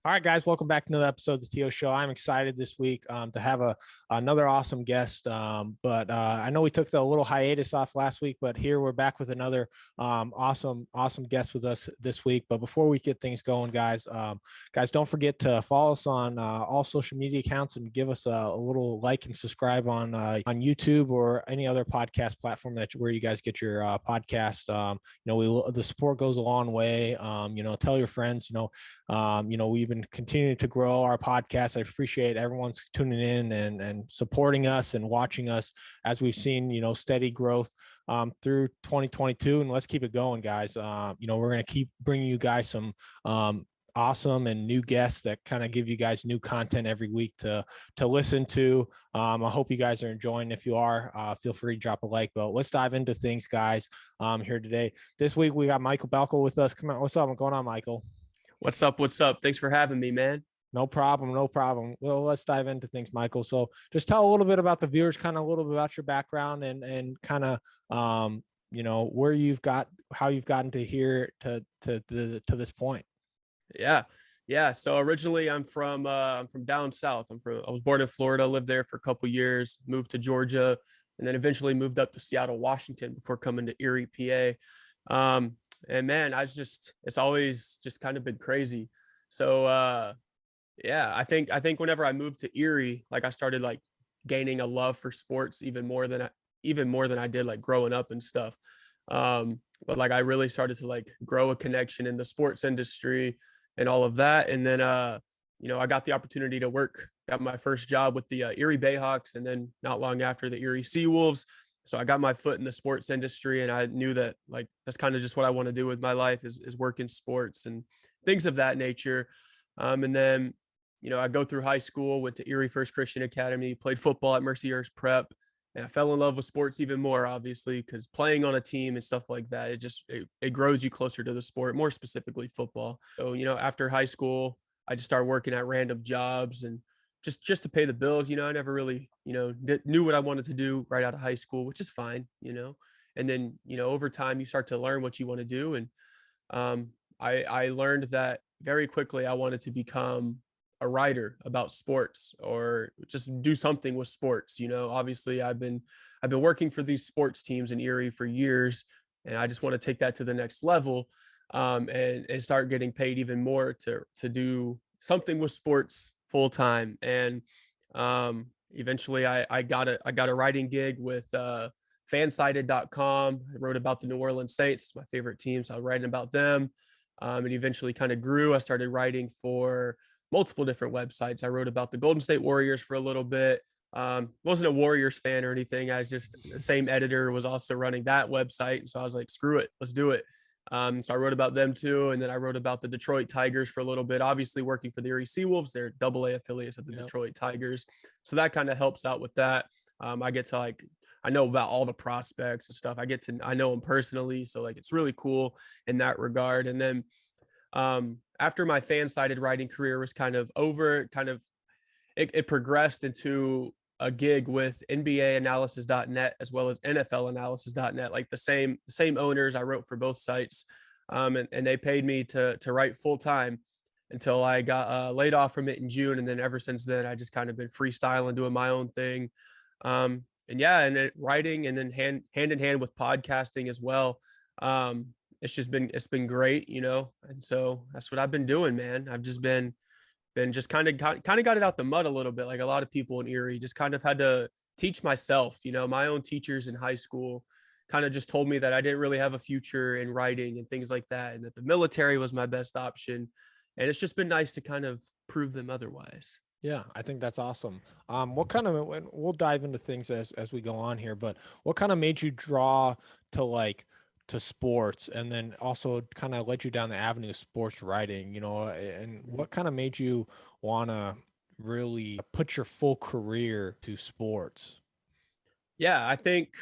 All right, guys, welcome back to another episode of the TO Show. I'm excited this week to have another awesome guest. But I know we took the little hiatus off last week, but here we're back with another awesome guest with us this week. But before we get things going, guys, don't forget to follow us on all social media accounts and give us a little like and subscribe on YouTube or any other podcast platform where you guys get your podcast. The support goes a long way. Tell your friends. We've been continuing to grow our podcast. I appreciate everyone's tuning in and supporting us and watching us as we've seen, steady growth through 2022. And let's keep it going, guys. We're going to keep bringing you guys some awesome and new guests that kind of give you guys new content every week to listen to. I hope you guys are enjoying. If you are, feel free to drop a like. But let's dive into things, guys. Here today. This week we got Michael Balko with us. Come on, what's up? What's going on, Michael? What's up? Thanks for having me, man. No problem. Well, let's dive into things, Michael. So just tell a little bit about the viewers, kind of a little bit about your background and kind of, how you've gotten to here to this point. Yeah. So originally I'm from down south. I was born in Florida, lived there for a couple years, moved to Georgia, and then eventually moved up to Seattle, Washington before coming to Erie, PA. And man, it's always just kind of been crazy. So, I think whenever I moved to Erie, like I started like gaining a love for sports even more than I did like growing up and stuff. But like I really started to like grow a connection in the sports industry and all of that. And then, I got the opportunity to got my first job with the Erie Bayhawks, and then not long after the Erie Seawolves. So I got my foot in the sports industry, and I knew that like that's kind of just what I want to do with my life is work in sports and things of that nature. And then, I go through high school, went to Erie First Christian Academy, played football at Mercyhurst Prep, and I fell in love with sports even more, obviously, because playing on a team and stuff like that, it grows you closer to the sport, more specifically football. So, after high school, I just started working at random jobs and just to pay the bills. I never really, knew what I wanted to do right out of high school, which is fine, and then, over time you start to learn what you want to do. And I learned that very quickly I wanted to become a writer about sports or just do something with sports. Obviously I've been working for these sports teams in Erie for years, and I just want to take that to the next level, and start getting paid even more to do something with sports full time. And eventually I got a writing gig with fansided.com. I wrote about the New Orleans Saints. It's my favorite team, so I was writing about them. It eventually kind of grew. I started writing for multiple different websites. I wrote about the Golden State Warriors for a little bit. Wasn't a Warriors fan or anything. I was just the same editor was also running that website. So I was like, screw it, let's do it. So I wrote about them too. And then I wrote about the Detroit Tigers for a little bit, obviously working for the Erie Seawolves. They're AA affiliates of the Detroit Tigers. So that kind of helps out with that. I get to I know about all the prospects and stuff. I know them personally. So like, it's really cool in that regard. And then, after my fan-sided writing career was kind of over, it progressed into a gig with NBAanalysis.net as well as NFLanalysis.net, like the same owners. I wrote for both sites, and they paid me to write full time until I got laid off from it in June. And then ever since then, I just kind of been freestyling, doing my own thing. And then writing, and then hand in hand with podcasting as well. It's been great, and so that's what I've been doing, man. I've just been kind of got it out the mud a little bit, like a lot of people in Erie. Just kind of had to teach myself. My own teachers in high school kind of just told me that I didn't really have a future in writing and things like that, and that the military was my best option. And it's just been nice to kind of prove them otherwise. Yeah, I think that's awesome. We'll dive into things as we go on here, but what kind of made you draw to sports, and then also kind of led you down the avenue of sports writing, and what kind of made you want to really put your full career to sports? Yeah, I think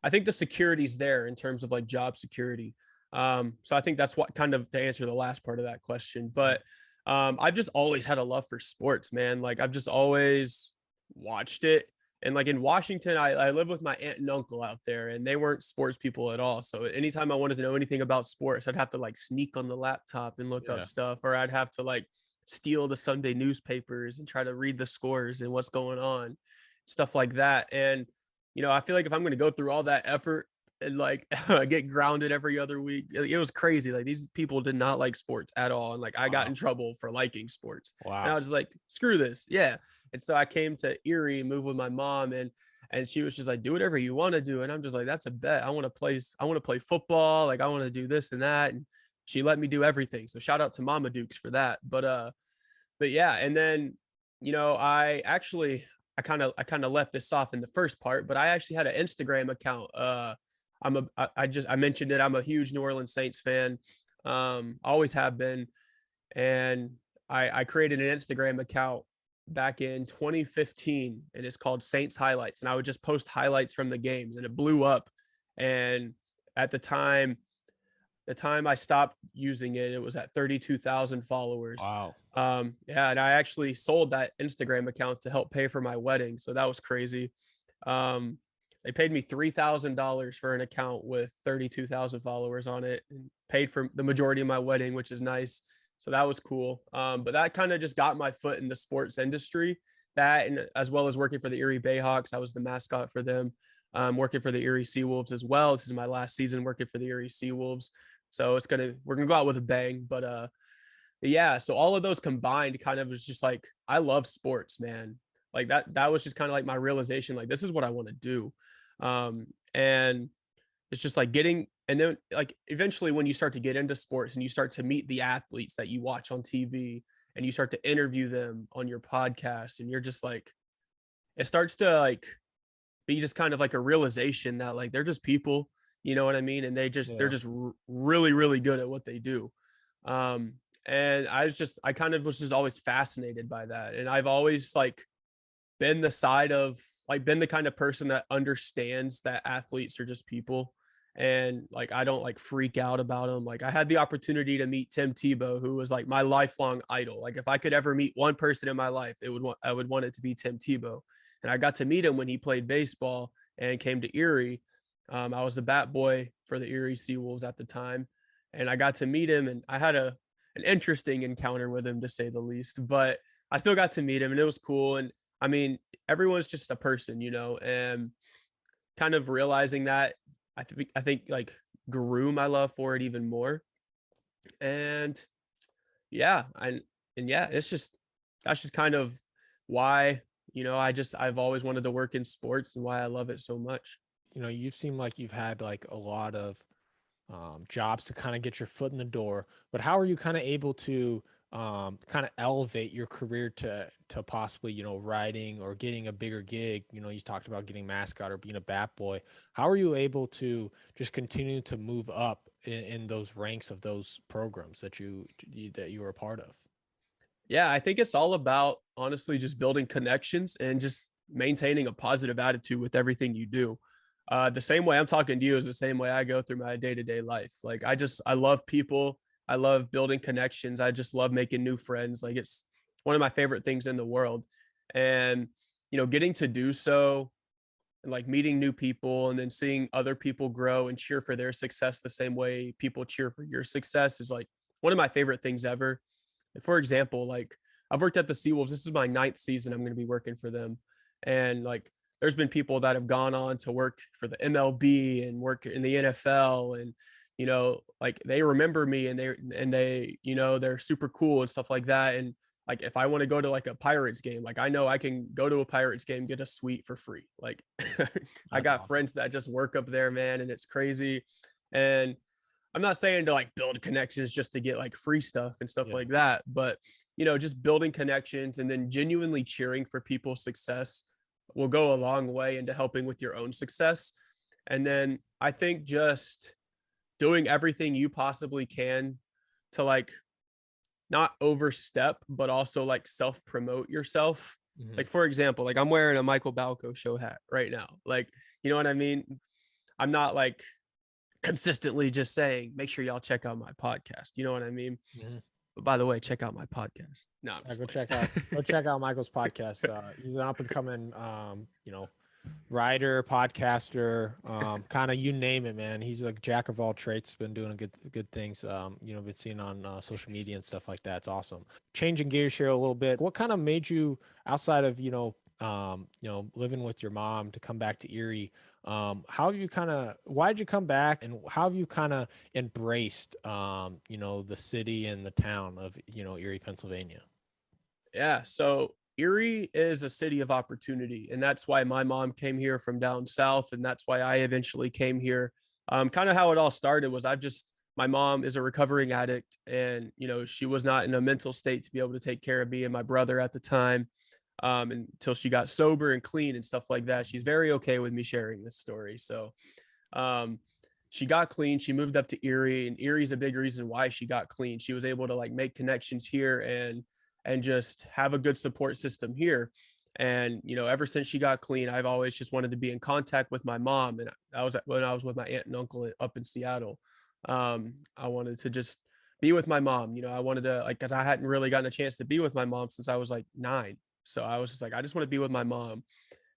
the security's there in terms of like job security. So I think that's what kind of to answer the last part of that question. But I've just always had a love for sports, man. Like I've just always watched it. And like in Washington, I live with my aunt and uncle out there, and they weren't sports people at all. So anytime I wanted to know anything about sports, I'd have to like sneak on the laptop and look up stuff, or I'd have to like steal the Sunday newspapers and try to read the scores and what's going on, stuff like that. And, I feel like if I'm going to go through all that effort and like get grounded every other week, it was crazy. Like these people did not like sports at all. And like I got Wow. in trouble for liking sports. And Wow. I was just like, screw this. Yeah. And so I came to Erie, moved with my mom, and she was just like, do whatever you want to do. And I'm just like, that's a bet. I want to play football. Like I want to do this and that. And she let me do everything. So shout out to Mama Dukes for that. But yeah. And then, I kind of left this off in the first part, but I actually had an Instagram account. I mentioned it. I'm a huge New Orleans Saints fan. Always have been. And I created an Instagram account back in 2015, and it's called Saints Highlights. And I would just post highlights from the games, and it blew up. And at the time I stopped using it, it was at 32,000 followers. Wow. Yeah, and I actually sold that Instagram account to help pay for my wedding. So that was crazy. They paid me $3,000 for an account with 32,000 followers on it, and paid for the majority of my wedding, which is nice. So that was cool. But that kind of just got my foot in the sports industry. That, and as well as working for the Erie Bayhawks, I was the mascot for them. Working for the Erie Seawolves as well. This is my last season working for the Erie Seawolves. So we're gonna go out with a bang. But yeah, so all of those combined kind of was just like, I love sports, man. Like that was just kind of like my realization, like this is what I want to do. And it's just like and then like eventually when you start to get into sports and you start to meet the athletes that you watch on TV and you start to interview them on your podcast, and you're just like, it starts to like be just kind of like a realization that like they're just people, you know what I mean? And they're just really, really good at what they do. And I kind of was just always fascinated by that. And I've always like been been the kind of person that understands that athletes are just people. And like, I don't like freak out about them. Like I had the opportunity to meet Tim Tebow, who was like my lifelong idol. Like if I could ever meet one person in my life, I would want it to be Tim Tebow. And I got to meet him when he played baseball and came to Erie. I was a bat boy for the Erie Seawolves at the time. And I got to meet him, and I had an interesting encounter with him, to say the least, but I still got to meet him, and it was cool. And I mean, everyone's just a person, and kind of realizing that, I think like grew my love for it even more. And yeah, and yeah, that's just kind of why, I've always wanted to work in sports and why I love it so much. You've seemed like you've had like a lot of jobs to kind of get your foot in the door, but how are you kind of able to kind of elevate your career to possibly, writing or getting a bigger gig? You talked about getting mascot or being a bat boy. How are you able to just continue to move up in those ranks of those programs that you were a part of? Yeah, I think it's all about honestly just building connections and just maintaining a positive attitude with everything you do. The same way I'm talking to you is the same way I go through my day-to-day life. Like I love people. I love building connections. I just love making new friends. Like it's one of my favorite things in the world. And, getting to do so, and like meeting new people and then seeing other people grow and cheer for their success the same way people cheer for your success is like one of my favorite things ever. For example, like I've worked at the Seawolves. This is my 9th season I'm going to be working for them. And like there's been people that have gone on to work for the MLB and work in the NFL, and like they remember me, and they're super cool and stuff like that. And like if I want to go to like a Pirates game, like I know I can go to a Pirates game, get a suite for free. Like I That's got awesome. friends that just work up there, man, and it's crazy. And I'm not saying to like build connections just to get like free stuff and stuff Yeah. like that, but just building connections and then genuinely cheering for people's success will go a long way into helping with your own success. And then I think just doing everything you possibly can to like not overstep, but also like self promote yourself. Mhm. Like, for example, like I'm wearing a Michael Balko show hat right now. Like, you know what I mean? I'm not like consistently just saying, make sure y'all check out my podcast. You know what I mean? Mhm. But by the way, check out my podcast. No, I'm Yeah, just go check out Michael's podcast. He's an up and coming, writer, podcaster, kind of you name it, man. He's a jack of all trades. Been doing good things. Been seeing on social media and stuff like that. It's awesome. Changing gears here a little bit. What kind of made you, outside of living with your mom, to come back to Erie? How have you why did you come back, and how have you kind of embraced, the city and the town of, Erie, Pennsylvania? Yeah. So Erie is a city of opportunity. And that's why my mom came here from down south. And that's why I eventually came here. Kind of how it all started was my mom is a recovering addict. And, she was not in a mental state to be able to take care of me and my brother at the time, until she got sober and clean and stuff like that. She's very okay with me sharing this story. So, um, she got clean. She moved up to Erie, and Erie's a big reason why she got clean. She was able to like make connections here and just have a good support system here. And ever since she got clean, I've always just wanted to be in contact with my mom. And I was when I was with my aunt and uncle up in Seattle. I wanted to just be with my mom. I wanted to, like, because I hadn't really gotten a chance to be with my mom since I was like 9. So I was just like, I just want to be with my mom.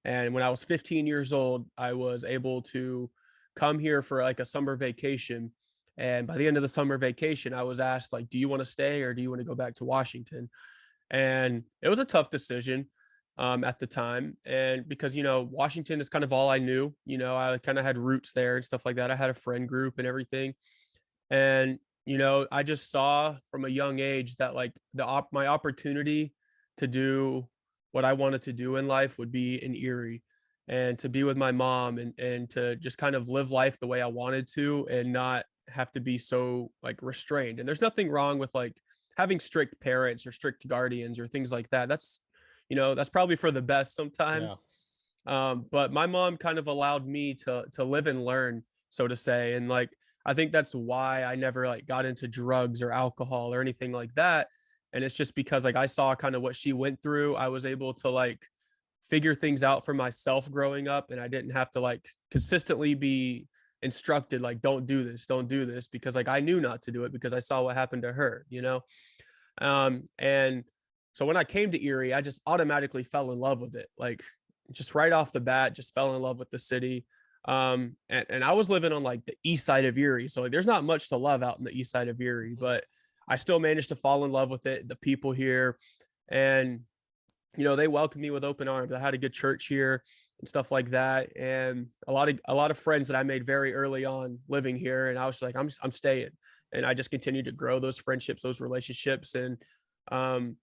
And when I was 15 years old, I was able to come here for like a summer vacation. And by the end of the summer vacation, I was asked, like, do you want to stay or do you want to go back to Washington? And it was a tough decision, at the time. And because, Washington is kind of all I knew, I kind of had roots there and stuff like that. I had a friend group and everything. And, I just saw from a young age that like my opportunity to do what I wanted to do in life would be in Erie, and to be with my mom, and to just kind of live life the way I wanted to and not have to be so like restrained. And there's nothing wrong with like having strict parents or strict guardians or things like that. That's probably for the best Yeah. sometimes. But my mom kind of allowed me to live and learn, so to say. And like I think that's why I never like got into drugs or alcohol or anything like that. And it's just because like I saw kind of what she went through. I was able to like figure things out for myself growing up, and I didn't have to like consistently be instructed like don't do this, because like I knew not to do it because I saw what happened to her. And so when I came to Erie, I just automatically fell in love with it. Like just right off the bat, just fell in love with the city. And I was living on like the east side of Erie. So like there's not much to love out in the east side of Erie, Mhm. but I still managed to fall in love with it, the people here. And they welcomed me with open arms. I had a good church here and stuff like that, and a lot of friends that I made very early on living here. And I was like, I'm staying, and I just continued to grow those friendships, those relationships. And um,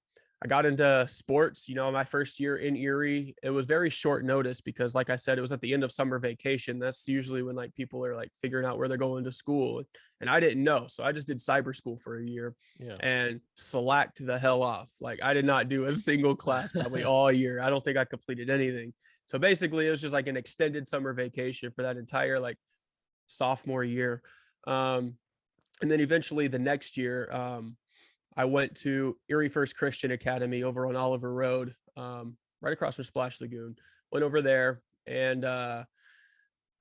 I got into sports. My first year in Erie, it was very short notice because, like I said, it was at the end of summer vacation. That's usually when like people are like figuring out where they're going to school, and I didn't know, so I just did cyber school for a year Yeah. and slacked the hell off. Like I did not do a single class probably all year. I don't think I completed anything. So basically, it was just like an extended summer vacation for that entire like sophomore year. Um, and then eventually the next year, I went to Erie First Christian Academy over on Oliver Road, right across from Splash Lagoon. Went over there, and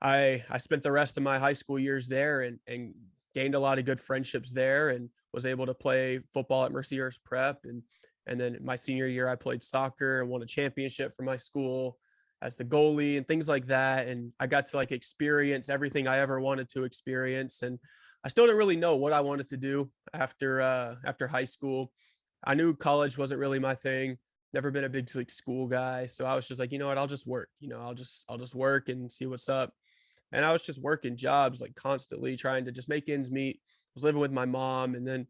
I spent the rest of my high school years there, and gained a lot of good friendships there, and was able to play football at Mercyhurst Prep. And then my senior year I played soccer and won a championship for my school as the goalie and things like that. And I got to like experience everything I ever wanted to experience. And I still didn't really know what I wanted to do after high school. I knew college wasn't really my thing. Never been a big like school guy, so I was just like, you know what, I'll just work. I'll just work and see what's up. And I was just working jobs like constantly trying to just make ends meet. I was living with my mom, and then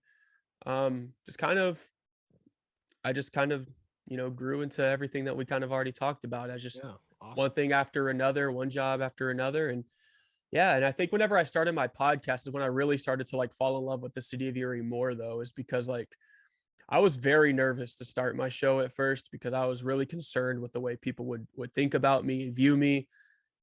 just kind of I just kind of grew into everything that we kind of already talked about. I just Yeah. one Awesome. thing after another, one job after another. And yeah, and I think whenever I started my podcast is when I really started to like fall in love with the city of Erie more, though, is because like I was very nervous to start my show at first because I was really concerned with the way people would think about me and view me.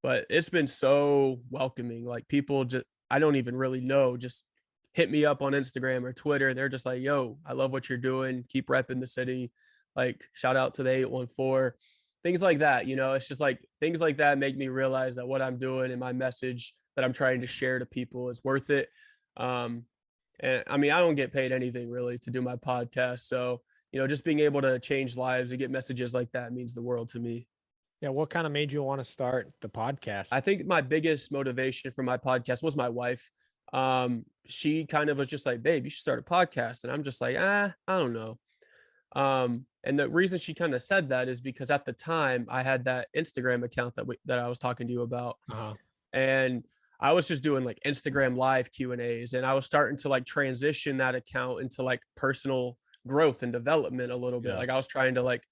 But it's been so welcoming. Like people just I don't even really know, just hit me up on Instagram or Twitter. They're just like, yo, I love what you're doing. Keep repping the city. Like shout out to the 814. Things like that. It's just like things like that make me realize that what I'm doing and my message that I'm trying to share to people is worth it. Um, and I mean, I don't get paid anything really to do my podcast. So, just being able to change lives and get messages like that means the world to me. Yeah. What kind of made you want to start the podcast? I think my biggest motivation for my podcast was my wife. She kind of was just like, babe, you should start a podcast. And I'm just like, I don't know. And the reason she kind of said that is because at the time I had that Instagram account that I was talking to you about, Uh-huh. and I was just doing like Instagram live Q&As, and I was starting to like transition that account into like personal growth and development a little bit. Yeah. Like I was trying to like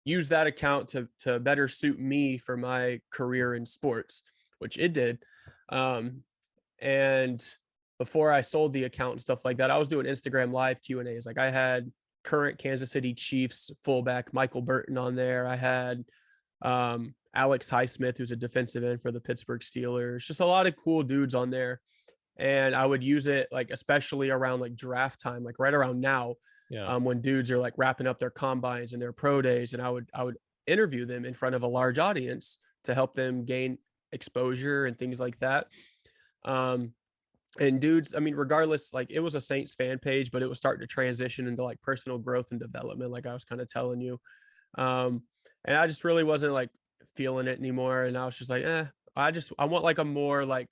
use that account to better suit me for my career in sports, which it did. Um, and before I sold the account and stuff like that, I was doing Instagram live Q&As. Like I had current Kansas City Chiefs fullback Michael Burton on there. I had Alex Highsmith, who's a defensive end for the Pittsburgh Steelers. Just a lot of cool dudes on there. And I would use it like especially around like draft time, like right around now, Yeah. when dudes are like wrapping up their combines and their pro days, and I would interview them in front of a large audience to help them gain exposure and things like that. Um, and dudes, I mean, regardless, like it was a Saints fan page, but it was starting to transition into like personal growth and development, like I was kind of telling you. Um, and I just really wasn't like feeling it anymore. And I was just like, I want like a more like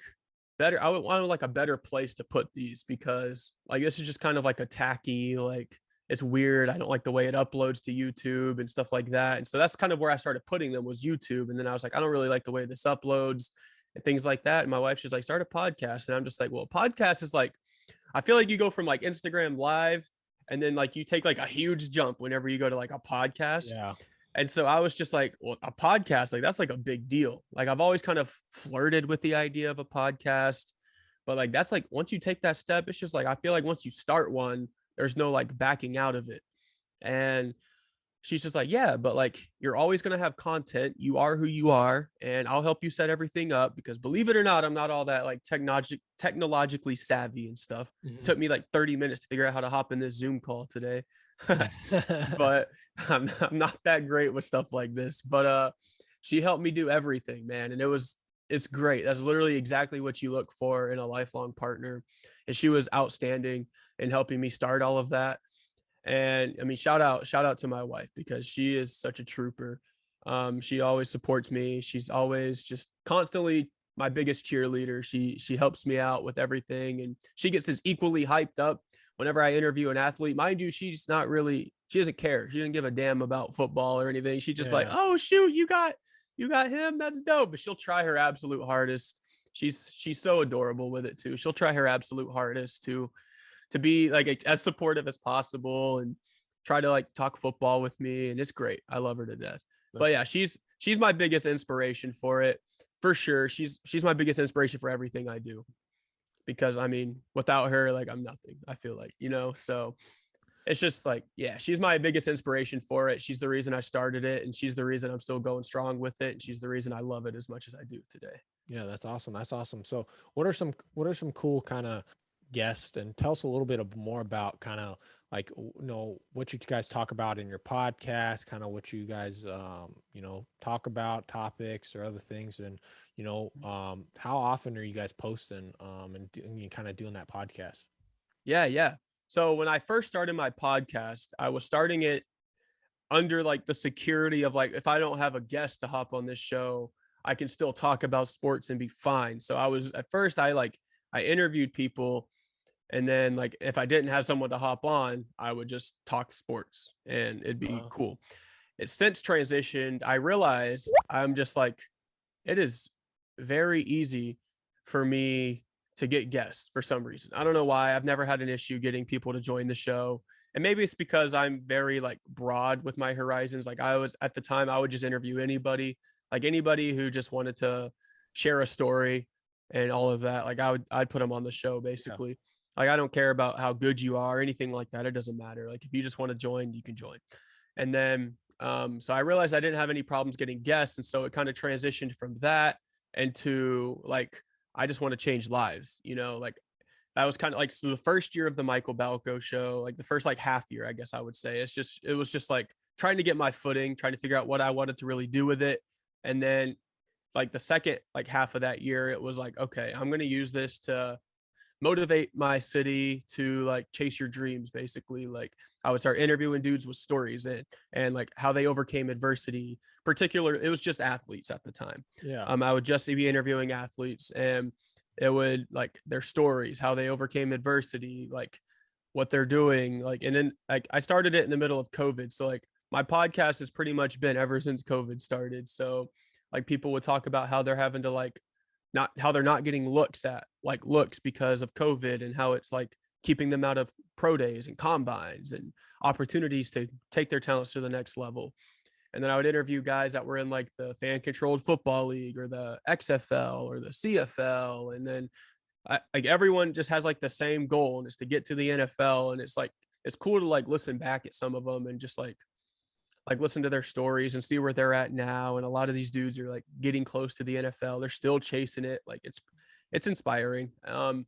better, I would want like a better place to put these, because like this is just kind of like a tacky, like it's weird. I don't like the way it uploads to YouTube and stuff like that. And so that's kind of where I started putting them, was YouTube. And then I was like, I don't really like the way this uploads and things like that. And my wife, she's like, start a podcast. And I'm just like, well, podcast is like, I feel like you go from like Instagram live, and then like you take like a huge jump whenever you go to like a podcast. Yeah. And so I was just like, well, a podcast, like that's like a big deal. Like I've always kind of flirted with the idea of a podcast, but like that's like once you take that step, it's just like I feel like once you start one, there's no like backing out of it. And she's just like, yeah, but like you're always going to have content. You are who you are, and I'll help you set everything up, because believe it or not, I'm not all that like technologically savvy and stuff. It Mhm. took me like 30 minutes to figure out how to hop in this Zoom call today. But I'm not that great with stuff like this. But she helped me do everything, man. And it's great. That's literally exactly what you look for in a lifelong partner. And she was outstanding in helping me start all of that. And I mean, shout out to my wife, because she is such a trooper. She always supports me. She's always just constantly my biggest cheerleader. She helps me out with everything, and she gets as equally hyped up whenever I interview an athlete. Mind you, she doesn't care. She doesn't give a damn about football or anything. She's just like, Yeah. oh shoot, you got him. That's dope. But she'll try her absolute hardest. She's so adorable with it too. She'll try her absolute hardest to be like as supportive as possible and try to like talk football with me. And it's great. I love her to death. But That's yeah, she's my biggest inspiration for it, for sure. She's my biggest inspiration for everything I do, because I mean, without her, like I'm nothing, I feel like, so it's just like, yeah, she's my biggest inspiration for it. She's the reason I started it, and she's the reason I'm still going strong with it. And she's the reason I love it as much as I do today. Yeah, that's awesome. That's awesome. So, what are some cool kind of guests, and tell us a little bit more about kind of like what you guys talk about in your podcast, kind of what you guys talk about, topics or other things, and how often are you guys posting and kind of doing that podcast? Yeah, yeah. So when I first started my podcast, I was starting it under like the security of like, if I don't have a guest to hop on this show, I can still talk about sports and be fine. So I was at first, I interviewed people, and then like if I didn't have someone to hop on, I would just talk sports and it'd be Uh, cool. It's since transitioned. I realized I'm just like, it is very easy for me to get guests for some reason. I don't know why. I've never had an issue getting people to join the show. And maybe it's because I'm very like broad with my horizons. Like I was at the time, I would just interview anybody, like anybody who just wanted to share a story and all of that. Like I'd put them on the show yeah, basically. Like I don't care about how good you are or anything like that. It doesn't matter. Like if you just want to join, you can join. And then so I realized I didn't have any problems getting guests. And so it kind of transitioned from that into like, I just want to change lives, like that was kind of like, so the first year of the Michael Balko show, like the first like half year, I guess I would say, it was just like trying to get my footing, trying to figure out what I wanted to really do with it. And then like the second like half of that year, it was like, okay, I'm going to use this to motivate my city to like chase your dreams, basically. Like I would start interviewing dudes with stories and like how they overcame adversity, it was just athletes at the time. Yeah. I would just be interviewing athletes, and it would like their stories, how they overcame adversity, like what they're doing. Like, and then like I started it in the middle of COVID. So like my podcast has pretty much been ever since COVID started. So like people would talk about how they're having to like how they're not getting looks because of COVID, and how it's like keeping them out of pro days and combines and opportunities to take their talents to the next level. And then I would interview guys that were in like the fan controlled football league or the XFL or the CFL. And then like everyone just has like the same goal, and it's to get to the NFL. And it's like, it's cool to like listen back at some of them and just like listen to their stories and see where they're at now. And a lot of these dudes are like getting close to the NFL. They're still chasing it. Like it's inspiring. And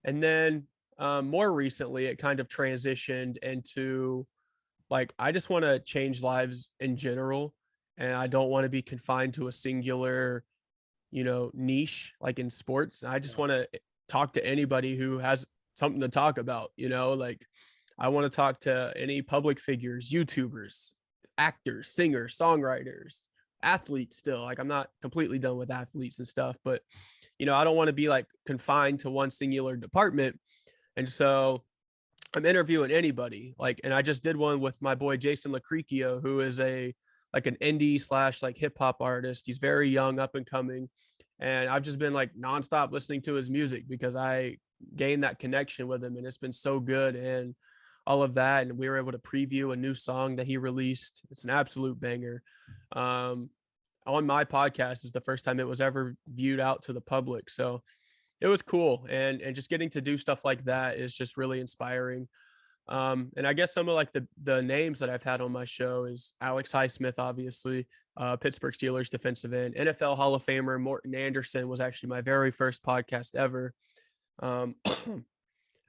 then more recently, it kind of transitioned into like, I just want to change lives in general. And I don't want to be confined to a singular, niche like in sports. I just want to talk to anybody who has something to talk about, like I want to talk to any public figures, YouTubers, actors, singers, songwriters, athletes still. Like I'm not completely done with athletes and stuff, but I don't want to be like confined to one singular department. And so I'm interviewing anybody. Like, and I just did one with my boy Jason Lacricchio, who is an indie / like hip hop artist. He's very young, up and coming. And I've just been like nonstop listening to his music because I gained that connection with him, and it's been so good and all of that. And we were able to preview a new song that he released. It's an absolute banger. On my podcast is the first time it was ever viewed out to the public. So it was cool. And just getting to do stuff like that is just really inspiring. And I guess some of like the names that I've had on my show is Alex Highsmith, obviously, Pittsburgh Steelers defensive end, NFL Hall of Famer Morton Anderson was actually my very first podcast ever. And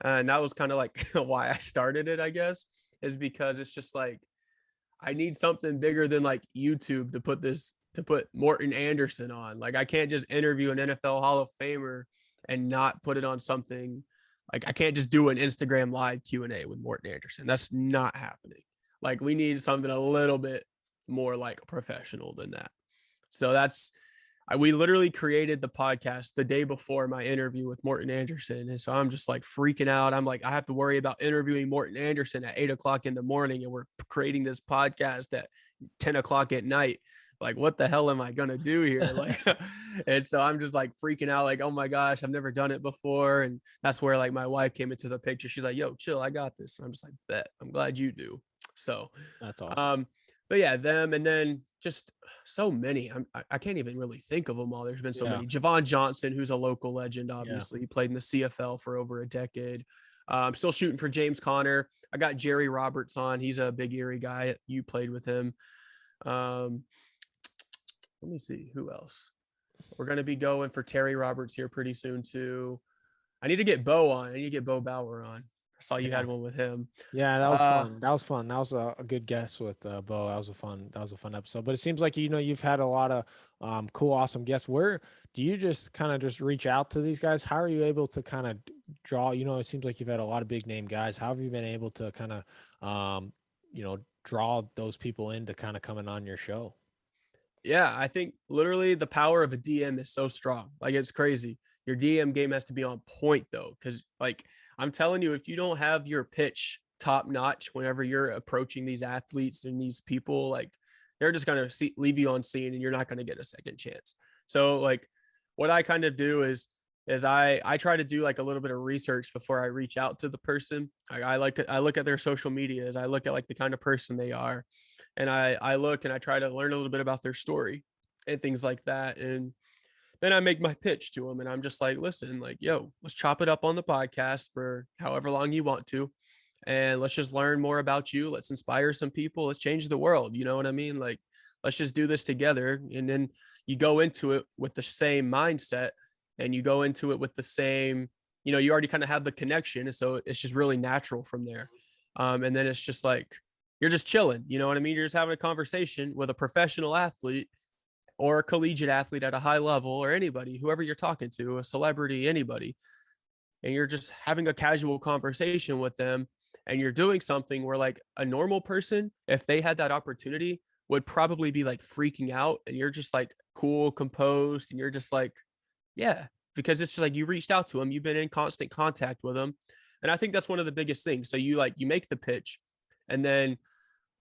that was kind of like why I started it, I guess, is because it's just like, I need something bigger than like YouTube to put Morton Anderson on. Like I can't just interview an NFL Hall of Famer and not put it on something. Like I can't just do an Instagram live Q&A with Morton Anderson. That's not happening. Like we need something a little bit more like professional than that. So we literally created the podcast the day before my interview with Morton Anderson. And so I'm just like freaking out. I'm like, I have to worry about interviewing Morton Anderson at 8:00 in the morning. And we're creating this podcast at 10:00 at night. Like, what the hell am I going to do here? Like, and so I'm just like freaking out, like, oh my gosh, I've never done it before. And that's where like my wife came into the picture. She's like, yo, chill, I got this. And I'm just like, bet, I'm glad you do. So That's awesome. but yeah, them, and then just so many. I can't even really think of them all. There's been so many. Javon Johnson, who's a local legend, obviously. He played in the CFL for over a decade. I'm still shooting for James Conner. I got Jerry Roberts on. He's a Big Erie guy. You played with him. Let me see who else. We're going to be going for Terry Roberts here pretty soon too. I need to get Bo on. I need to get Bo Bauer on. I saw you had one with him. Yeah, that was fun. That was fun. That was a good guess with Bo. That was a fun episode. But it seems like you've had a lot of cool, awesome guests. Where do you just kind of just reach out to these guys? How are you able to kind of draw? It seems like you've had a lot of big name guys. How have you been able to kind of draw those people in to kind of coming on your show? Yeah, I think literally the power of a DM is so strong. Like it's crazy. Your DM game has to be on point though, because like I'm telling you, if you don't have your pitch top notch whenever you're approaching these athletes and these people, like they're just going to leave you on scene and you're not going to get a second chance. So like what I kind of do is I try to do like a little bit of research before I reach out to the person. I look at their social medias. I look at like the kind of person they are, and I look and I try to learn a little bit about their story and things like that. And then I make my pitch to them, and I'm just like, listen, like, yo, let's chop it up on the podcast for however long you want to. And let's just learn more about you. Let's inspire some people. Let's change the world. You know what I mean? Like, let's just do this together. And then you go into it with the same mindset, and you go into it with the same, you already kind of have the connection. And so it's just really natural from there. And then it's just like, you're just chilling. You know what I mean? You're just having a conversation with a professional athlete or a collegiate athlete at a high level, or anybody, whoever you're talking to, a celebrity, anybody. And you're just having a casual conversation with them, and you're doing something where like a normal person, if they had that opportunity, would probably be like freaking out, and you're just like cool, composed, and you're just like, yeah, because it's just like you reached out to him, you've been in constant contact with him. And I think that's one of the biggest things. So you make the pitch, and then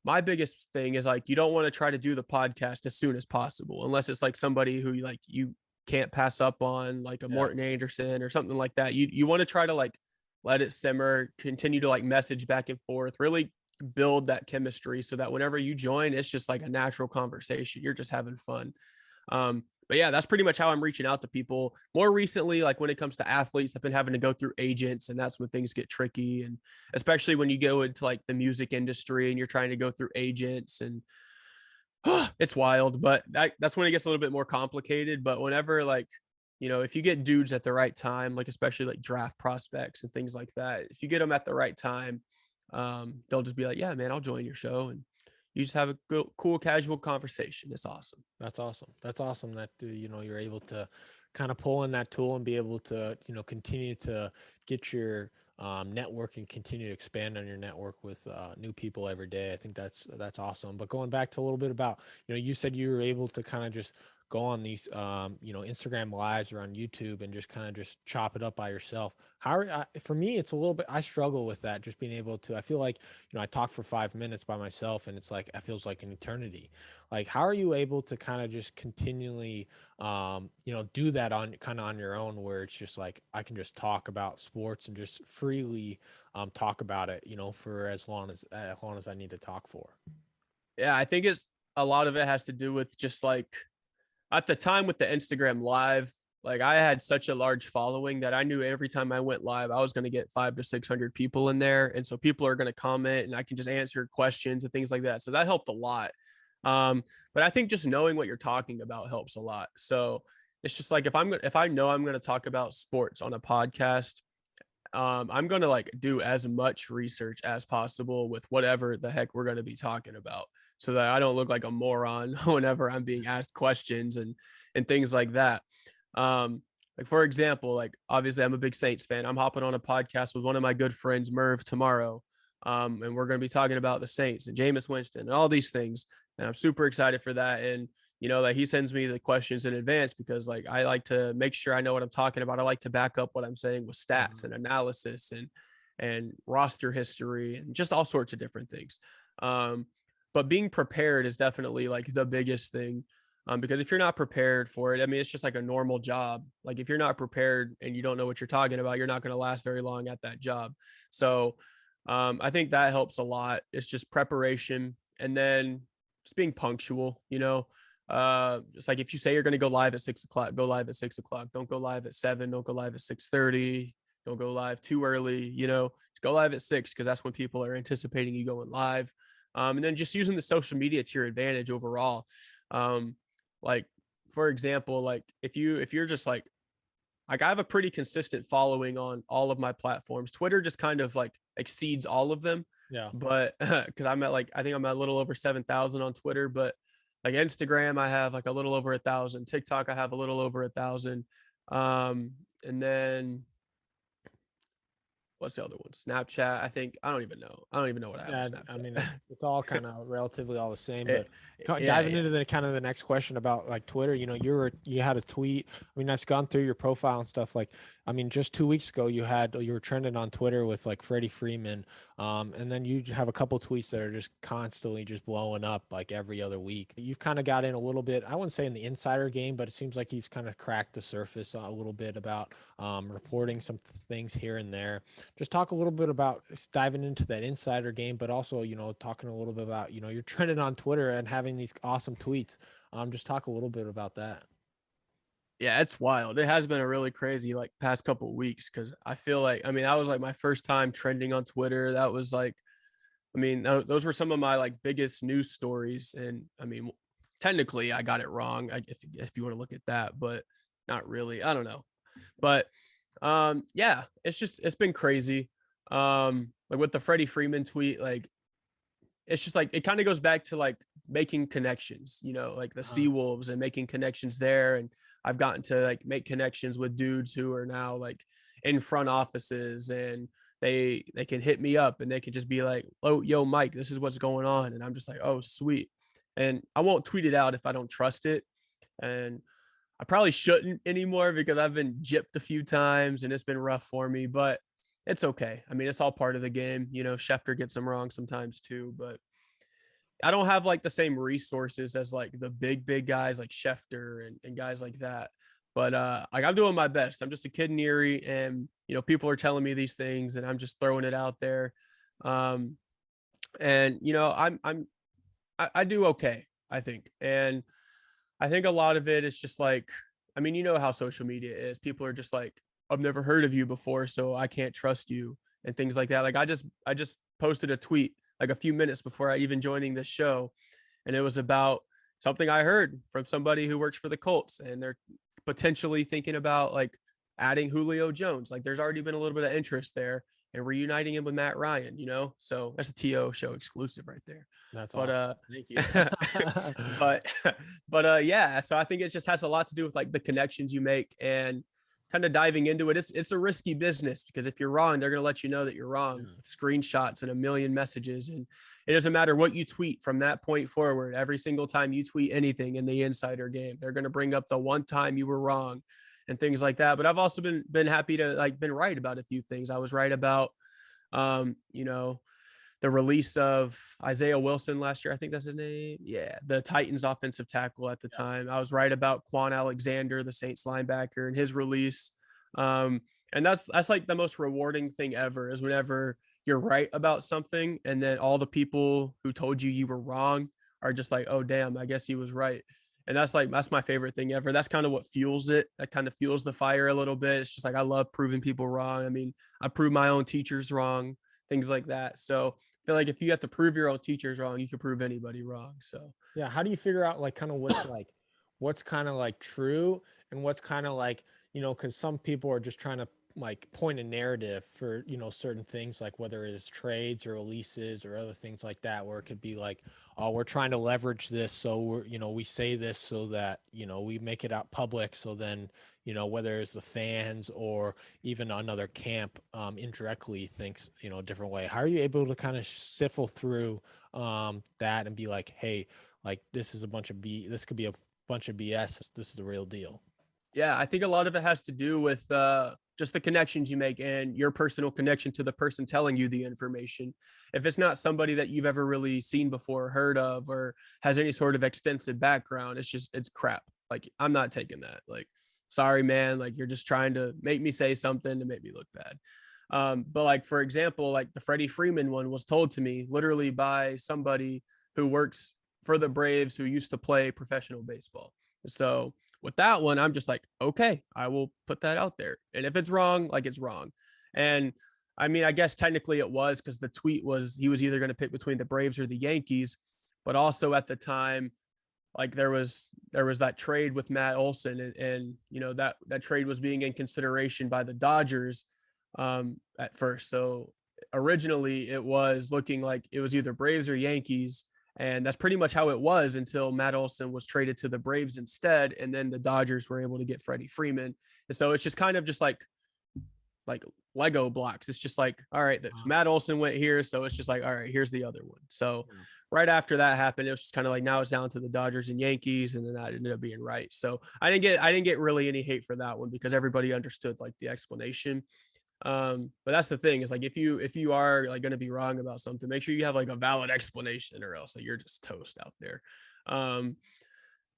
my biggest thing is like you don't want to try to do the podcast as soon as possible unless it's like somebody who you can't pass up on, like a Yeah. Morton Anderson or something like that. You want to try to like let it simmer, continue to like message back and forth, really build that chemistry so that whenever you join, it's just like a natural conversation. You're just having fun. But yeah, that's pretty much how I'm reaching out to people. More recently, like when it comes to athletes, I've been having to go through agents, and that's when things get tricky. And especially when you go into like the music industry and you're trying to go through agents, and it's wild, but that's when it gets a little bit more complicated. But whenever like, if you get dudes at the right time, like especially like draft prospects and things like that, if you get them at the right time, they'll just be like, yeah, man, I'll join your show. And you just have a cool, casual conversation. It's awesome. That's awesome. That's awesome that you're able to kind of pull in that tool and be able to continue to get your network and continue to expand on your network with new people every day. I think that's awesome. But going back to a little bit about you said you were able to kind of just go on these Instagram lives or on YouTube and just kind of just chop it up by yourself. For me, it's a little bit, I struggle with that, just being able to, I feel like I talk for 5 minutes by myself and it's like it feels like an eternity. Like, how are you able to kind of just continually do that on kind of on your own, where it's just like I can just talk about sports and just freely talk about it for as long as I need to talk for. Yeah, I think it's a lot of it has to do with just like at the time with the Instagram live, like I had such a large following that I knew every time I went live, I was going to get 500 to 600 people in there. And so people are going to comment and I can just answer questions and things like that. So that helped a lot. But I think just knowing what you're talking about helps a lot. So it's just like if I know I'm going to talk about sports on a podcast, I'm going to like do as much research as possible with whatever the heck we're going to be talking about so that I don't look like a moron whenever I'm being asked questions and things like that. Like for example, like obviously I'm a big Saints fan. I'm hopping on a podcast with one of my good friends, Merv, tomorrow. And we're going to be talking about the Saints and Jameis Winston and all these things. And I'm super excited for that. And that he sends me the questions in advance because like I like to make sure I know what I'm talking about. I like to back up what I'm saying with stats and analysis and roster history and just all sorts of different things. But being prepared is definitely like the biggest thing. Because if you're not prepared for it, I mean, it's just like a normal job. Like if you're not prepared and you don't know what you're talking about, you're not going to last very long at that job. So I think that helps a lot. It's just preparation and then just being punctual, just like if you say you're going to go live at 6 o'clock, go live at 6 o'clock. Don't go live at 7. Don't go live at 6:30. Don't go live too early. Just go live at 6 because that's when people are anticipating you going live. And then just using the social media to your advantage overall. Like for example, like if you're just like I have a pretty consistent following on all of my platforms. Twitter just kind of like exceeds all of them. Yeah. But because I think I'm at a little over 7,000 on Twitter, but like Instagram, I have like a little over 1,000. TikTok, I have a little over 1,000. And then what's the other one? Snapchat. I don't even know. I don't even know what I have on Yeah, I mean, Snapchat. it's all kind of relatively all the same. It- But yeah, diving yeah. into the kind of the next question about like Twitter, you had a tweet. I mean, I've gone through your profile and stuff. Like, I mean, just 2 weeks ago, you were trending on Twitter with like Freddie Freeman, and then you have a couple tweets that are just constantly just blowing up like every other week. You've kind of got in a little bit. I wouldn't say in the insider game, but it seems like you've kind of cracked the surface a little bit about reporting some things here and there. Just talk a little bit about diving into that insider game, but also, talking a little bit about, you're trending on Twitter and having these awesome tweets. Just talk a little bit about that. Yeah, it's wild. It has been a really crazy like past couple of weeks because I feel like that was like my first time trending on Twitter. That was like, those were some of my like biggest news stories, and technically I got it wrong if you want to look at that, but not really. I don't know, but yeah, it's been crazy. Like with the Freddie Freeman tweet, like it's just like it kind of goes back to like making connections, like the Uh, Seawolves and making connections there. And I've gotten to like make connections with dudes who are now like in front offices, and they can hit me up and they can just be like, oh, yo, Mike, this is what's going on. And I'm just like, oh, sweet. and I won't tweet it out if I don't trust it. And I probably shouldn't anymore because I've been gypped a few times and it's been rough for me, but it's okay. I mean, it's all part of the game. You know, Schefter gets them wrong sometimes too, but I don't have like the same resources as like the big guys like Schefter and guys like that. But like I'm doing my best. I'm just a kid in Erie, and you know, people are telling me these things and I'm just throwing it out there. Um, and you know, I do okay, I think. And I think a lot of it is just like, I mean, you know how social media is. People are just like, I've never heard of you before, so I can't trust you and things like that. Like I just posted a tweet like a few minutes before I even joining this show, and it was about something I heard from somebody who works for the Colts, and they're potentially thinking about like adding Julio Jones. Like there's already been a little bit of interest there and reuniting him with Matt Ryan, you know? So that's a TO show exclusive right there. That's But awesome. Thank you. but yeah, so I think it just has a lot to do with like the connections you make and kind of diving into it. It's a risky business because if you're wrong, they're going to let you know that you're wrong with screenshots and a million messages. And it doesn't matter what you tweet from that point forward. Every single time you tweet anything in the insider game, they're going to bring up the one time you were wrong and things like that. But I've also been happy to like been right about a few things. I was right about you know, the release of Isaiah Wilson last year. I think that's his name. Yeah, the Titans offensive tackle at the time. I was right about Quan Alexander, the Saints linebacker, and his release. And that's like the most rewarding thing ever is whenever you're right about something and then all the people who told you you were wrong are just like, oh damn, I guess he was right. And that's my favorite thing ever. That's kind of what fuels it. That kind of fuels the fire a little bit. It's just like I love proving people wrong. I mean, I prove my own teachers wrong, things like that. So I feel like if you have to prove your own teachers wrong, you can prove anybody wrong. So Yeah, how do you figure out like kind of what's kind of like true and what's kind of like, because some people are just trying to like point a narrative for, certain things like whether it's trades or leases or other things like that, where it could be like, oh, we're trying to leverage this. So we say this so that, we make it out public. So then, whether it's the fans or even another camp indirectly thinks, a different way. How are you able to kind of sift through that and be like, hey, like this is a bunch of this could be a bunch of BS. This is the real deal. yeah, I think a lot of it has to do with just the connections you make and your personal connection to the person telling you the information. If it's not somebody that you've ever really seen before, heard of, or has any sort of extensive background, it's crap. Like, I'm not taking that. Like, sorry, man. Like, you're just trying to make me say something to make me look bad. But like, for example, like the Freddie Freeman one was told to me literally by somebody who works for the Braves who used to play professional baseball. So with that one, I'm just like, okay, I will put that out there. And if it's wrong, like it's wrong. And I mean, I guess technically it was because the tweet was he was either going to pick between the Braves or the Yankees. But also at the time, like there was that trade with Matt Olson, and that trade was being in consideration by the Dodgers at first. So originally it was looking like it was either Braves or Yankees, and that's pretty much how it was until Matt Olson was traded to the Braves instead, and then the Dodgers were able to get Freddie Freeman. And so it's just kind of just like Lego blocks. It's just like, all right, Matt Olson went here, so it's just like, all right, here's the other one. So right after that happened, it was just kind of like now it's down to the Dodgers and Yankees, and then that ended up being right. So I didn't get really any hate for that one because everybody understood like the explanation. But that's the thing is like if you are like going to be wrong about something, make sure you have like a valid explanation, or else like you're just toast out there. Um,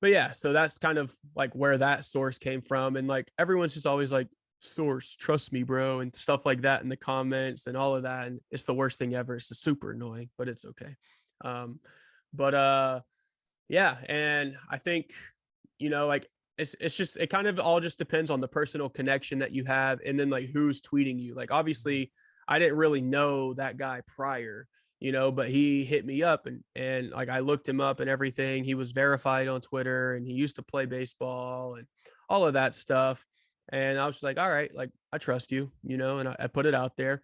but yeah, so that's kind of like where that source came from, and like everyone's just always like, source, trust me, bro, and stuff like that in the comments and all of that, and it's the worst thing ever. It's super annoying, but it's okay. um but yeah, and I think like it's just it kind of all just depends on the personal connection that you have, and then like who's tweeting you. Like obviously I didn't really know that guy prior, but he hit me up, and like I looked him up and everything. He was verified on Twitter and he used to play baseball and all of that stuff. And I was just like, all right, like I trust you, and I put it out there.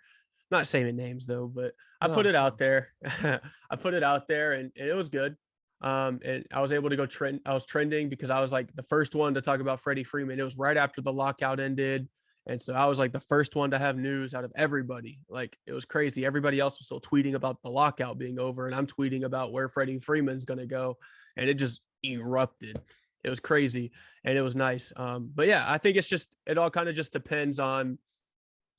Not saying names though, but I put No, it out there. I put it out there, and it was good. And I was able to go trend. I was trending because I was like the first one to talk about Freddie Freeman. It was right after the lockout ended, And so I was like the first one to have news out of everybody. Like it was crazy. Everybody else was still tweeting about the lockout being over, and I'm tweeting about where Freddie Freeman's going to go, and it just erupted. It was crazy, and it was nice. But yeah, I think it all kind of just depends on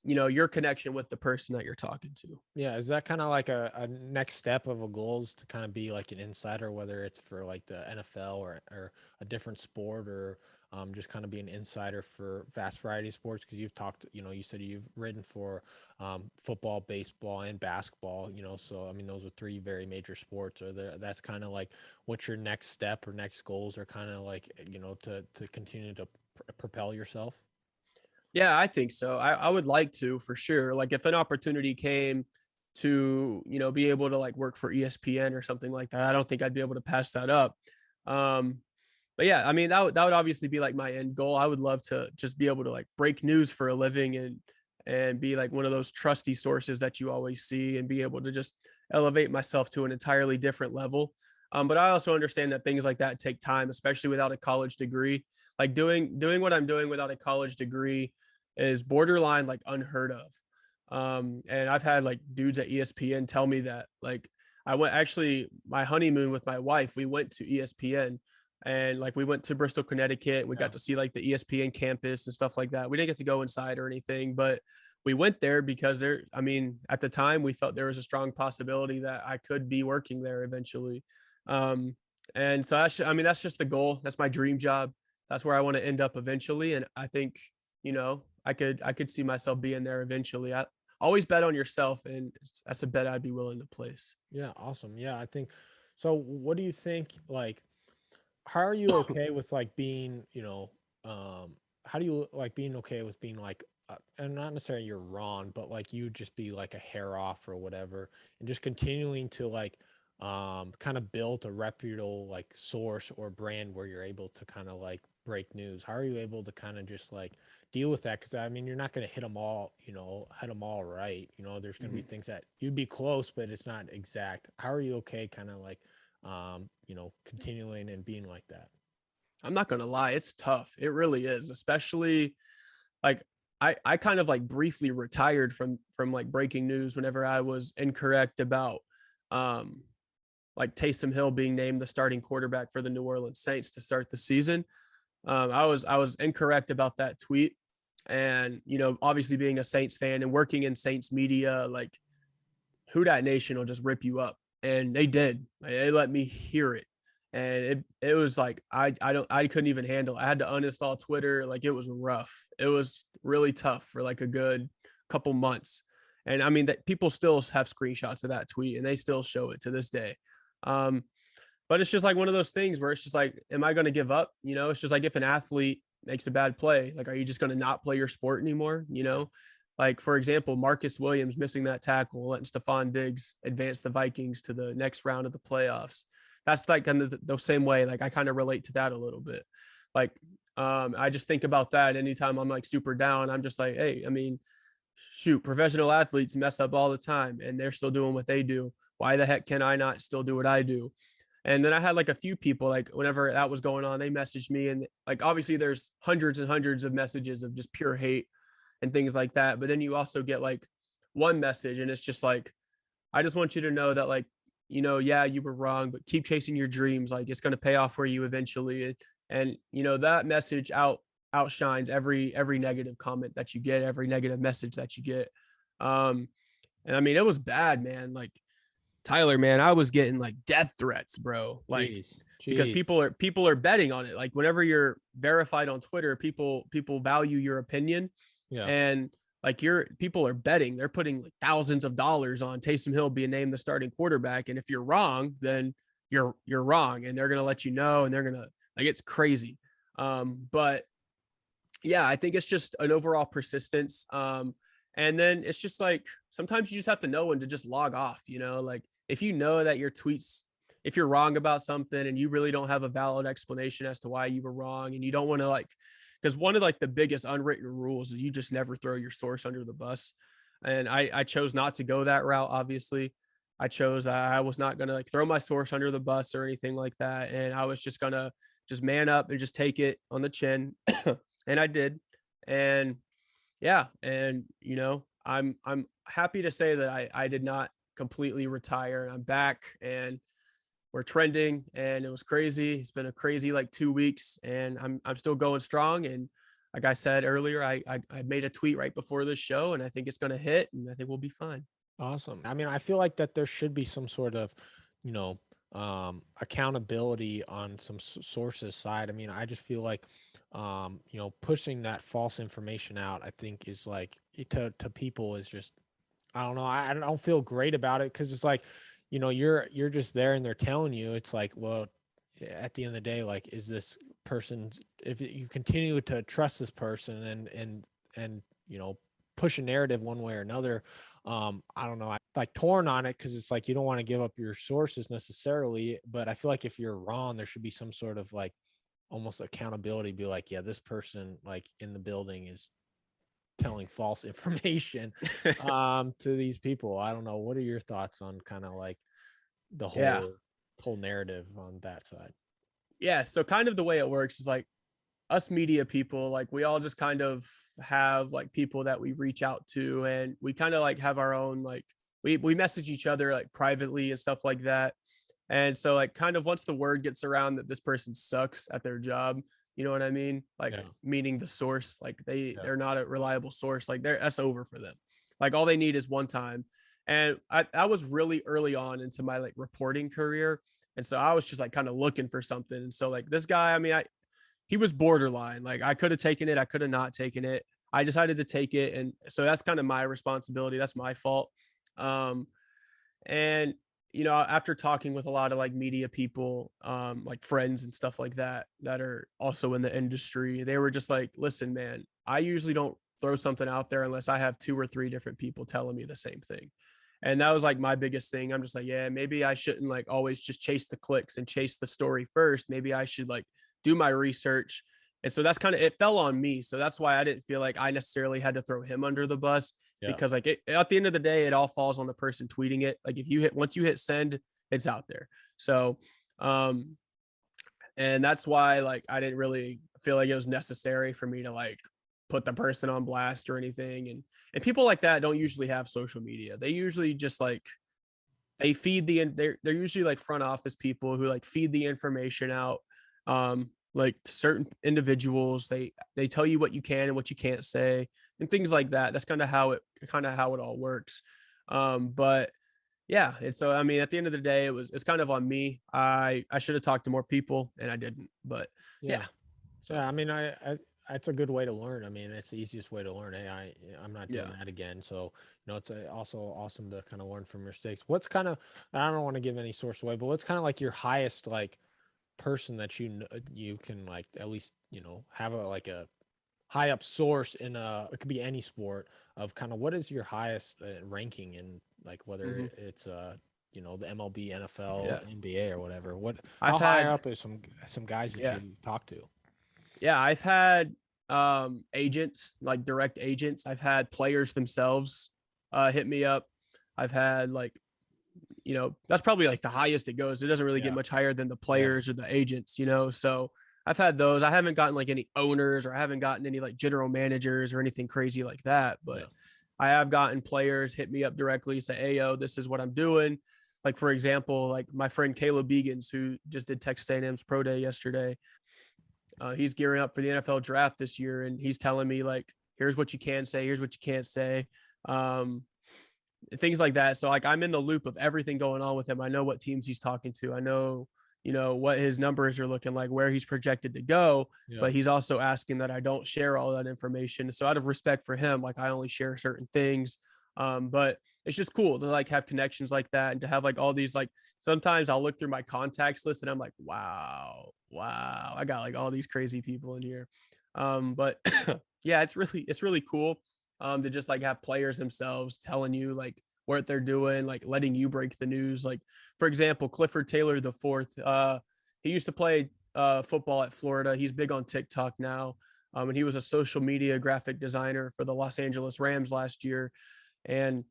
your connection with the person that you're talking to. Yeah, is that kind of like a next step of a goals to kind of be like an insider, whether it's for like the NFL or a different sport, or just kind of be an insider for vast variety of sports? Because you've talked, you said you've written for football, baseball, and basketball. So I mean, those are three very major sports. Or that's kind of like what's your next step or next goals, or kind of like to continue to propel yourself. Yeah, I think so. I would like to, for sure. Like if an opportunity came to, be able to like work for ESPN or something like that, I don't think I'd be able to pass that up. Um, but yeah, I mean that would obviously be like my end goal. I would love to just be able to like break news for a living and be like one of those trusty sources that you always see, and be able to just elevate myself to an entirely different level. But I also understand that things like that take time, especially without a college degree. Like doing what I'm doing without a college degree is borderline like unheard of. And I've had like dudes at ESPN tell me that. Like I went, actually my honeymoon with my wife, we went to ESPN, and like we went to Bristol, Connecticut. We Yeah. got to see like the ESPN campus and stuff like that. We didn't get to go inside or anything, but we went there because I mean, at the time we felt there was a strong possibility that I could be working there eventually. Um, and so I mean, that's just the goal. That's my dream job. That's where I want to end up eventually. And I think, I could see myself being there eventually. I always bet on yourself, and that's a bet I'd be willing to place. Yeah, awesome. Yeah, I think so. What do you think? Like, how are you okay with like being, how do you like being okay with being like, and not necessarily you're wrong, but like you just be like a hair off or whatever, and just continuing to like, kind of build a reputable like source or brand where you're able to kind of like break news. How are you able to kind of just like deal with that? Because I mean, you're not going to hit them all, hit them all right. There's going to be Mhm. things that you'd be close, but it's not exact. How are you okay, kind of like, continuing and being like that? I'm not gonna lie, it's tough. It really is, especially like I kind of like briefly retired from like breaking news whenever I was incorrect about um like Taysom Hill being named the starting quarterback for the New Orleans Saints to start the season. I was incorrect about that tweet, and obviously being a Saints fan and working in Saints media, like Who Dat Nation will just rip you up, and they did. Like, they let me hear it, and it was like I couldn't even handle it. I had to uninstall Twitter. Like it was rough. It was really tough for like a good couple months. And I mean that people still have screenshots of that tweet, and they still show it to this day. Um, but it's just like one of those things where it's just like, am I going to give up? It's just like if an athlete makes a bad play, like, are you just going to not play your sport anymore? Like for example, Marcus Williams missing that tackle, letting Stephon Diggs advance the Vikings to the next round of the playoffs. That's like kind of the same way. Like I kind of relate to that a little bit. Like, I just think about that anytime I'm like super down. I'm just like, hey, I mean, shoot, professional athletes mess up all the time, and they're still doing what they do. Why the heck can I not still do what I do? And then I had like a few people, like whenever that was going on, they messaged me, and like obviously there's hundreds and hundreds of messages of just pure hate and things like that. But then you also get like one message, and it's just like, I just want you to know that, like, yeah, you were wrong, but keep chasing your dreams. Like it's going to pay off for you eventually. And that message outshines every negative comment that you get, every negative message that you get. Um, and I mean, it was bad, man. Like Tyler, man, I was getting like death threats, bro. Like Jeez, because jeez. people are betting on it. Like whenever you're verified on Twitter, people value your opinion, Yeah. and like your people are betting. They're putting like thousands of dollars on Taysom Hill being named the starting quarterback. And if you're wrong, then you're wrong, and they're gonna let you know, and they're gonna like it's crazy. But yeah, I think it's just an overall persistence. And then it's just like sometimes you just have to know when to just log off, like if you know that your tweets, if you're wrong about something and you really don't have a valid explanation as to why you were wrong, and you don't want to like, because one of like the biggest unwritten rules is you just never throw your source under the bus. And I chose not to go that route, obviously. I was not going to like throw my source under the bus or anything like that. And I was just going to just man up and just take it on the chin. And I did. And Yeah. And, I'm happy to say that I did not completely retire. I'm back and we're trending and it was crazy. It's been a crazy like 2 weeks and I'm still going strong. And like I said earlier, I made a tweet right before this show and I think it's gonna hit and I think we'll be fine. Awesome. I mean, I feel like that there should be some sort of, you know, accountability on some sources side. I mean, I just feel like, pushing that false information out, I think is like to people is just, I don't know. I don't feel great about it because it's like, you're just there and they're telling you. It's like, well, at the end of the day, like, is this person's? If you continue to trust this person and push a narrative one way or another, I don't know. I like torn on it because it's like you don't want to give up your sources necessarily, but I feel like if you're wrong, there should be some sort of like almost accountability. Be like, yeah, this person like in the building is telling false information to these people. I don't know. What are your thoughts on kind of like the Yeah. whole narrative on that side? Yeah. So kind of the way it works is like us media people, like we all just kind of have like people that we reach out to and we kind of like have our own like we message each other like privately and stuff like that. And so like kind of once the word gets around that this person sucks at their job, you know what I mean? Like Yeah. meaning the source, like Yeah. they're not a reliable source, like that's over for them. Like all they need is one time. And I was really early on into my like reporting career. And so I was just like kind of looking for something. And so like this guy, I mean, he was borderline. Like I could have taken it, I could have not taken it. I decided to take it, and so that's kind of my responsibility. That's my fault. Um, and after talking with a lot of like media people, like friends and stuff like that, that are also in the industry, they were just like, "Listen, man, I usually don't throw something out there unless I have two or three different people telling me the same thing." And that was like my biggest thing. I'm just like, yeah, maybe I shouldn't like always just chase the clicks and chase the story first. Maybe I should like do my research. And so that's kind of it fell on me. So that's why I didn't feel like I necessarily had to throw him under the bus Yeah. because like at the end of the day, it all falls on the person tweeting it. Like if you hit once you hit send, it's out there. So um and that's why like I didn't really feel like it was necessary for me to like put the person on blast or anything. And people like that don't usually have social media. They usually just like they feed they're usually like front office people who like feed the information out like to certain individuals. They tell you what you can and what you can't say and things like that. That's kind of how it all works. But yeah, and so I mean at the end of the day it's kind of on me. I should have talked to more people and I didn't. But Yeah. yeah. So Yeah, I mean, it's a good way to learn. I mean, it's the easiest way to learn. Hey, I'm not doing yeah. that again. So, it's also awesome to kind of learn from mistakes. What's kind of, I don't want to give any source away, but what's kind of like your highest like person that you can like at least have a like a high up source in it could be any sport of kind of what is your highest ranking in like whether hmm it's the MLB, NFL, Yeah. NBA or whatever. How I've high had up is some guys that yeah. you talk to? Yeah, I've had agents, like direct agents. I've had players themselves hit me up. I've had like, that's probably like the highest it goes. It doesn't really get Yeah. much higher than the Yeah. players or the agents. So I've had those. I haven't gotten like any owners or I haven't gotten any like general managers or anything crazy like that, but Yeah. I have gotten players hit me up directly, say, "Hey, yo, this is what I'm doing." Like for example, like my friend Caleb Begans, who just did Texas A&M's pro day yesterday. He's gearing up for the NFL draft this year, and he's telling me like, "Here's what you can say. Here's what you can't say." Um, Things like that. So like I'm in the loop of everything going on with him. I know what teams he's talking to. I know, what his numbers are looking like, where he's projected to go, Yeah. but he's also asking that I don't share all that information. So out of respect for him, like I only share certain things. But it's just cool to like have connections like that and to have like all these like sometimes I'll look through my contacts list and I'm like, wow, I got like all these crazy people in here. But yeah, it's really cool to just like have players themselves telling you like what they're doing, like letting you break the news. Like for example, Clifford Taylor the fourth, he used to play football at Florida. He's big on TikTok now. And he was a social media graphic designer for the Los Angeles Rams last year. And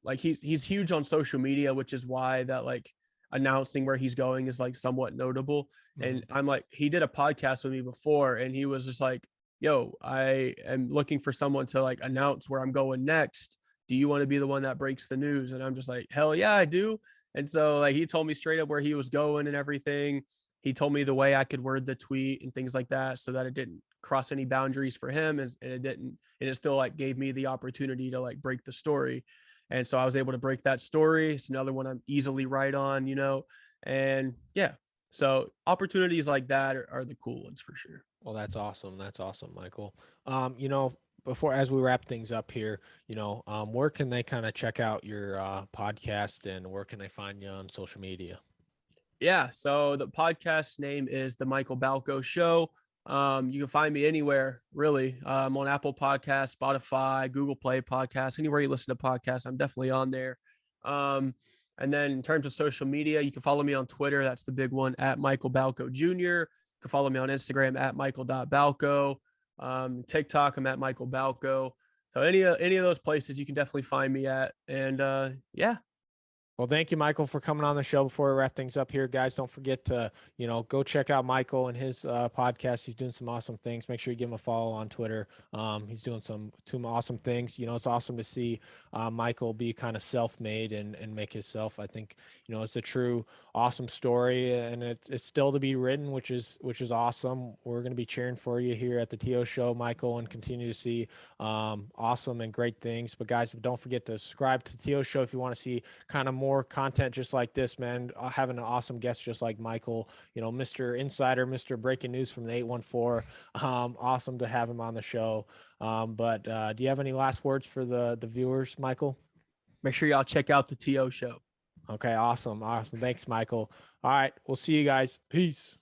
like he's huge on social media, which is why that like announcing where he's going is like somewhat notable. Mhm. And I'm like, he did a podcast with me before and he was just like, yo, I am looking for someone to like announce where I'm going next. Do you want to be the one that breaks the news? And I'm just like, hell yeah, I do. And so like he told me straight up where he was going and everything. He told me the way I could word the tweet and things like that so that it didn't cross any boundaries for him, and it didn't, and it still like gave me the opportunity to like break the story. And so I was able to break that story. It's another one I'm easily right on, you know. And yeah, so opportunities like that are the cool ones for sure. Well, that's awesome. That's awesome, Michael. You know, before as we wrap things up here, where can they kind of check out your podcast, and where can they find you on social media? Yeah, so the podcast name is The Michael Balko Show. You can find me anywhere, really. I'm on Apple Podcasts, Spotify, Google Play Podcasts, anywhere you listen to podcasts, I'm definitely on there. Um, and then in terms of social media, you can follow me on Twitter. That's the big one, at Michael Balko Jr. You can follow me on Instagram at Michael.Balko. TikTok, I'm at Michael Balko. So any of those places you can definitely find me at. And yeah. Well, thank you, Michael, for coming on the show. Before we wrap things up here, guys, don't forget to, go check out Michael and his podcast. He's doing some awesome things. Make sure you give him a follow on Twitter. He's doing some awesome things. It's awesome to see Michael be kind of self-made and make himself. I think, it's a true awesome story, and it's still to be written, which is awesome. We're going to be cheering for you here at the TO Show, Michael, and continue to see awesome and great things. But guys, don't forget to subscribe to the TO Show if you want to see kind of more content just like this, man. Having an awesome guest just like Michael, Mr. Insider, Mr. Breaking News from the 814. Awesome to have him on the show. But do you have any last words for the viewers, Michael? Make sure y'all check out the TO Show. Okay, awesome. Thanks, Michael. All right, we'll see you guys. Peace.